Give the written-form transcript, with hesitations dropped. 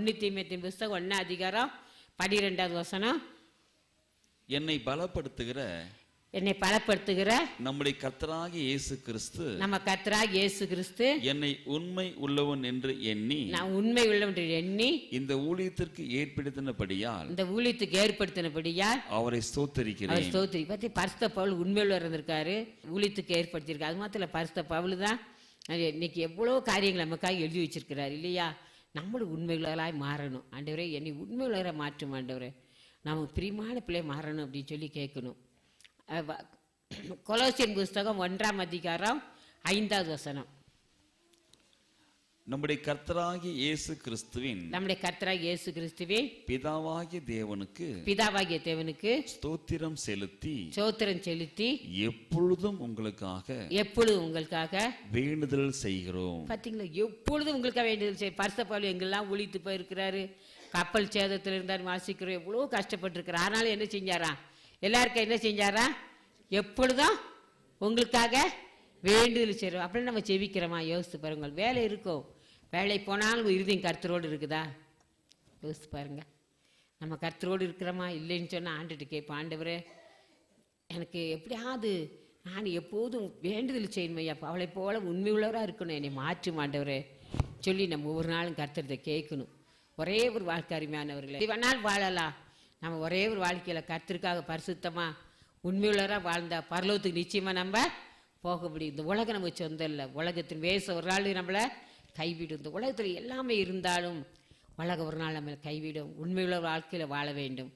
தீமோத்தேயுவின் புஸ்தகம் 1 அதிகாரம் 12வது வசனம். என்னை பலப்படுத்துகிற நம்முடைய கர்த்தராகிய இயேசு கிறிஸ்து, நம்ம கர்த்தராகிய இயேசு கிறிஸ்து என்னை உண்மை உள்ளவன் என்று எண்ணி, நான் உண்மை உள்ளவன் என்று எண்ணி இந்த ஊழியத்திற்கு ஏற்படுத்தினபடியால் அவரை ஸ்தோத்திரிக்கிறேன். பத்தி பரிசுத்த பவுல் உண்மையுள்ளவர் இருந்திருக்காரு, ஊழியத்துக்கு ஏற்படுத்தியிருக்காரு. அது மாத்திரம் பரிசுத்த பவுல் தான் இன்னைக்கு எவ்வளோ காரியங்கள் நமக்காக எழுதி வச்சிருக்கிறார் இல்லையா? நம்மளும் உண்மையுள்ளவராய் மாறணும். ஆண்டவரே, என்னை உண்மையுள்ளவரை மாற்றும் ஆண்டவரே, நமக்கு பிரியமான பிள்ளை மாறணும் அப்படின்னு சொல்லி கேட்கணும். கொலோசியன் புஸ்தகம் 1 அதிகாரம் 5வது வசனம். நம்முடைய கர்த்தராகிய இயேசு கிறிஸ்துவின் பிதாவாகிய தேவனுக்கு ஸ்தோத்திரம் செலுத்தி எப்பொழுதும் உங்களுக்காக வேண்டுதல் செய்கிறோம். பாத்தீங்களா, எப்பொழுதும் உங்களுக்காக வேண்டுதல் செய்ய. பரிசுத்த பவுல் எங்கெல்லாம் ஒழித்து போயிருக்கிறாரு, கப்பல் சேதத்தில் இருந்தார், வாசிக்கிறோம், எவ்வளோ கஷ்டப்பட்டிருக்கிறார். ஆனாலும் என்ன செஞ்சாரா? எல்லாருக்கும் என்ன செஞ்சாரா? எப்பொழுதும் உங்களுக்காக வேண்டுதல் செய்கிறோம். அப்படின்னு நம்ம செவிக்கிறோமா? யோசித்து பாருங்கள். வேலை இருக்கும், வேலை போனாலும் இருதயம் கர்த்தரோடு இருக்குதா? யோசித்து பாருங்க. நம்ம கர்த்தரோடு இருக்கிறோமா? இல்லைன்னு சொன்னால் ஆண்டுட்டு கேட்போம், ஆண்டவரே எனக்கு எப்படியாவது நான் எப்போதும் வேண்டுதல் செய்யணும் ஐயா, அவளை போல உண்மை உள்ளவராக இருக்கணும், என்னை மாற்றும் ஆண்டவரே சொல்லி நம்ம ஒவ்வொரு நாளும் கர்த்தரத்தை கேட்கணும். ஒரே ஒரு வாழ்க்கை அருமையானவர்களே, வேணாலும் வாழலாம். நம்ம ஒரே ஒரு வாழ்க்கையில் கர்த்தருக்காக பரிசுத்தமாக உண்மையுள்ளவராக வாழ்ந்தா பரலோகத்துக்கு நிச்சயமாக நம்ம போக முடியும். இந்த உலகம் நமக்கு சொந்தம் இல்லை. உலகத்தின் வேச ஒரு நாள் நம்மளை கைவிடும். இந்த உலகத்தில் எல்லாமே இருந்தாலும் உலகம் ஒரு நாள் நம்மளை கைவிடும். உண்மையுள்ள வாழ்க்கையில் வாழ வேண்டும்.